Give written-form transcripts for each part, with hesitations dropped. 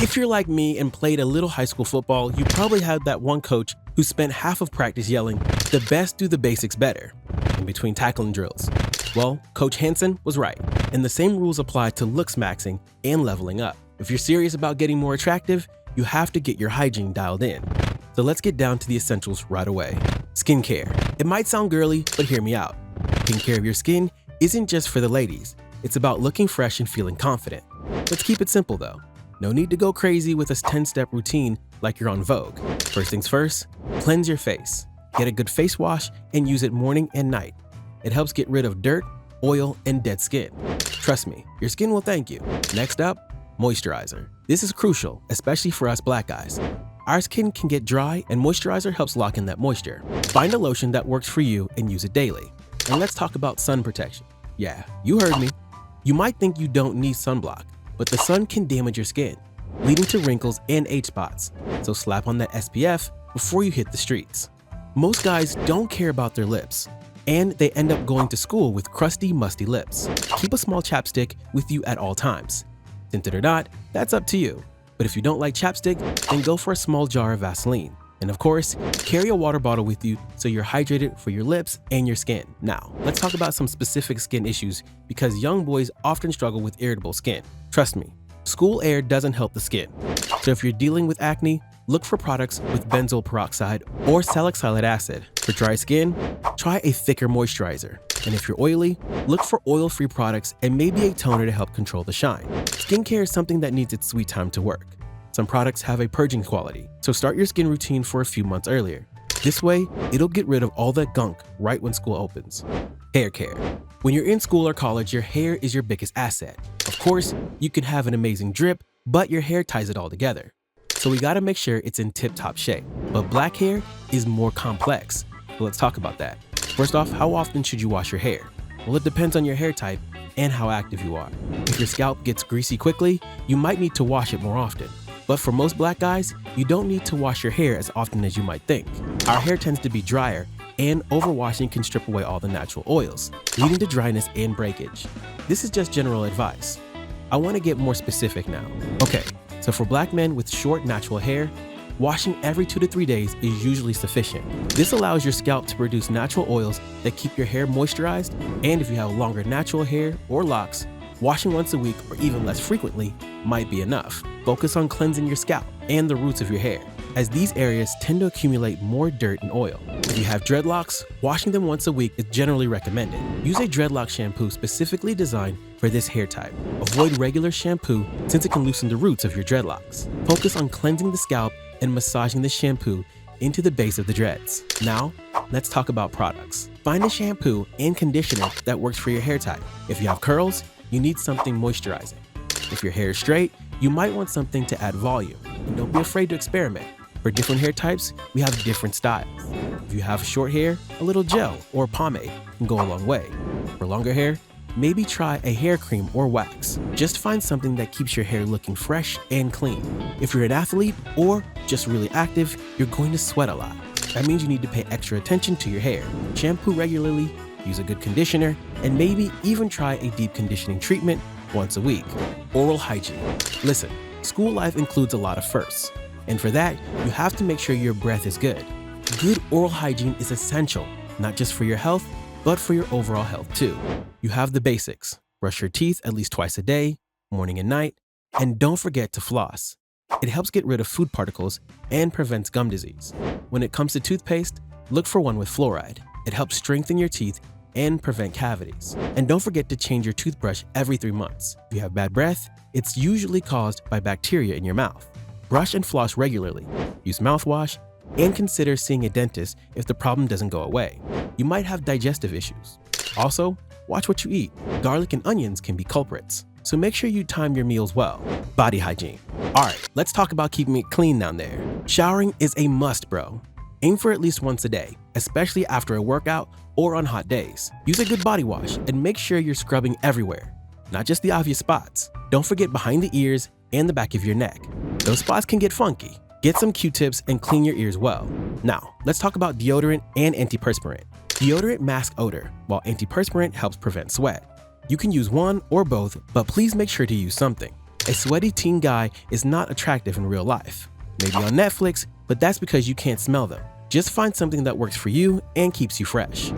If you're like me and played a little high school football, you probably had that one coach who spent half of practice yelling, "The best do the basics better," in between tackling drills. Well, Coach Hansen was right, and the same rules apply to looks maxing and leveling up. If you're serious about getting more attractive, you have to get your hygiene dialed in. So let's get down to the essentials right away. Skincare. It might sound girly, but hear me out. Taking care of your skin isn't just for the ladies. It's about looking fresh and feeling confident. Let's keep it simple though. No need to go crazy with a 10-step routine like you're on Vogue. First things first, cleanse your face. Get a good face wash and use it morning and night. It helps get rid of dirt, oil, and dead skin. Trust me, your skin will thank you. Next up, moisturizer. This is crucial, especially for us black guys. Our skin can get dry and moisturizer helps lock in that moisture. Find a lotion that works for you and use it daily. And let's talk about sun protection. Yeah, you heard me. You might think you don't need sunblock, but the sun can damage your skin, leading to wrinkles and age spots. So slap on that SPF before you hit the streets. Most guys don't care about their lips, and they end up going to school with crusty, musty lips. Keep a small chapstick with you at all times. Tinted or not, that's up to you. But if you don't like chapstick, then go for a small jar of Vaseline. And of course, carry a water bottle with you so you're hydrated for your lips and your skin. Now, let's talk about some specific skin issues because young boys often struggle with irritable skin. Trust me, school air doesn't help the skin. So if you're dealing with acne, look for products with benzoyl peroxide or salicylic acid. For dry skin, try a thicker moisturizer. And if you're oily, look for oil-free products and maybe a toner to help control the shine. Skincare is something that needs its sweet time to work. Some products have a purging quality, so start your skin routine for a few months earlier. This way, it'll get rid of all that gunk right when school opens. Hair care. When you're in school or college, your hair is your biggest asset. Of course, you can have an amazing drip, but your hair ties it all together. So we gotta make sure it's in tip-top shape. But black hair is more complex. So let's talk about that. First off, how often should you wash your hair? Well, it depends on your hair type and how active you are. If your scalp gets greasy quickly, you might need to wash it more often. But for most black guys, you don't need to wash your hair as often as you might think. Our hair tends to be drier, and overwashing can strip away all the natural oils, leading to dryness and breakage. This is just general advice. I want to get more specific now. Okay, so for black men with short natural hair, washing every 2 to 3 days is usually sufficient. This allows your scalp to produce natural oils that keep your hair moisturized, and if you have longer natural hair or locks, washing once a week or even less frequently might be enough. Focus on cleansing your scalp and the roots of your hair, as these areas tend to accumulate more dirt and oil. If you have dreadlocks, washing them once a week is generally recommended. Use a dreadlock shampoo specifically designed for this hair type. Avoid regular shampoo since it can loosen the roots of your dreadlocks. Focus on cleansing the scalp and massaging the shampoo into the base of the dreads. Now, let's talk about products. Find a shampoo and conditioner that works for your hair type. If you have curls, you need something moisturizing. If your hair is straight, you might want something to add volume. And don't be afraid to experiment. For different hair types, we have different styles. If you have short hair, a little gel or pomade can go a long way. For longer hair, maybe try a hair cream or wax. Just find something that keeps your hair looking fresh and clean. If you're an athlete or just really active, you're going to sweat a lot. That means you need to pay extra attention to your hair. Shampoo regularly, use a good conditioner, and maybe even try a deep conditioning treatment once a week. Oral hygiene. Listen, school life includes a lot of firsts, and for that, you have to make sure your breath is good. Good oral hygiene is essential, not just for your health, but for your overall health too. You have the basics. Brush your teeth at least twice a day, morning and night, and don't forget to floss. It helps get rid of food particles and prevents gum disease. When it comes to toothpaste, look for one with fluoride. It helps strengthen your teeth and prevent cavities. And don't forget to change your toothbrush every 3 months. If you have bad breath, it's usually caused by bacteria in your mouth. Brush and floss regularly. Use mouthwash, and consider seeing a dentist if the problem doesn't go away. You might have digestive issues. Also, watch what you eat. Garlic and onions can be culprits, so make sure you time your meals well. Body hygiene. Alright, let's talk about keeping it clean down there. Showering is a must, bro. Aim for at least once a day, especially after a workout or on hot days. Use a good body wash and make sure you're scrubbing everywhere, not just the obvious spots. Don't forget behind the ears and the back of your neck. Those spots can get funky. Get some Q-tips and clean your ears well. Now, let's talk about deodorant and antiperspirant. Deodorant masks odor, while antiperspirant helps prevent sweat. You can use one or both, but please make sure to use something. A sweaty teen guy is not attractive in real life. Maybe on Netflix, but that's because you can't smell them. Just find something that works for you and keeps you fresh.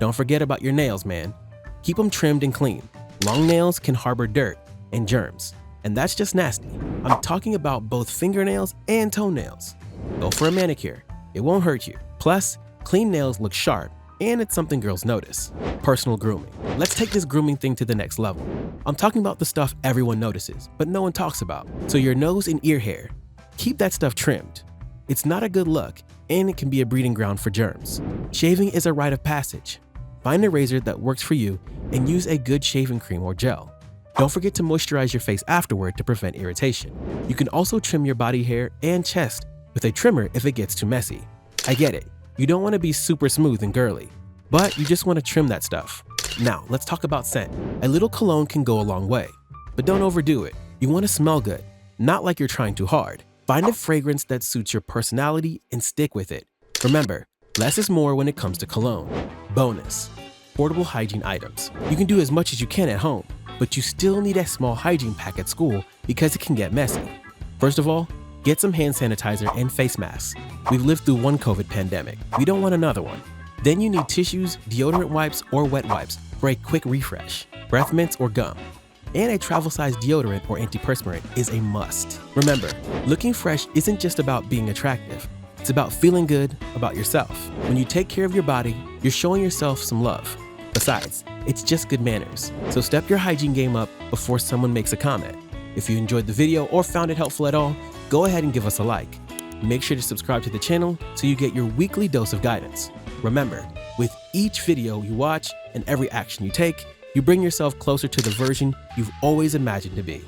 Don't forget about your nails, man. Keep them trimmed and clean. Long nails can harbor dirt and germs, and that's just nasty. I'm talking about both fingernails and toenails. Go for a manicure. It won't hurt you. Plus, clean nails look sharp, and it's something girls notice. Personal grooming. Let's take this grooming thing to the next level. I'm talking about the stuff everyone notices, but no one talks about. So your nose and ear hair. Keep that stuff trimmed. It's not a good look, and it can be a breeding ground for germs. Shaving is a rite of passage. Find a razor that works for you and use a good shaving cream or gel. Don't forget to moisturize your face afterward to prevent irritation. You can also trim your body hair and chest with a trimmer if it gets too messy. I get it. You don't want to be super smooth and girly, but you just want to trim that stuff. Now, let's talk about scent. A little cologne can go a long way, but don't overdo it. You want to smell good, not like you're trying too hard. Find a fragrance that suits your personality and stick with it. Remember, less is more when it comes to cologne. Bonus: portable hygiene items. You can do as much as you can at home, but you still need a small hygiene pack at school because it can get messy. First of all, get some hand sanitizer and face masks. We've lived through one COVID pandemic. We don't want another one. Then you need tissues, deodorant wipes, or wet wipes for a quick refresh, breath mints or gum. And a travel-sized deodorant or antiperspirant is a must. Remember, looking fresh isn't just about being attractive. It's about feeling good about yourself. When you take care of your body, you're showing yourself some love. Besides, it's just good manners. So step your hygiene game up before someone makes a comment. If you enjoyed the video or found it helpful at all, go ahead and give us a like. Make sure to subscribe to the channel so you get your weekly dose of guidance. Remember, with each video you watch and every action you take, you bring yourself closer to the version you've always imagined to be.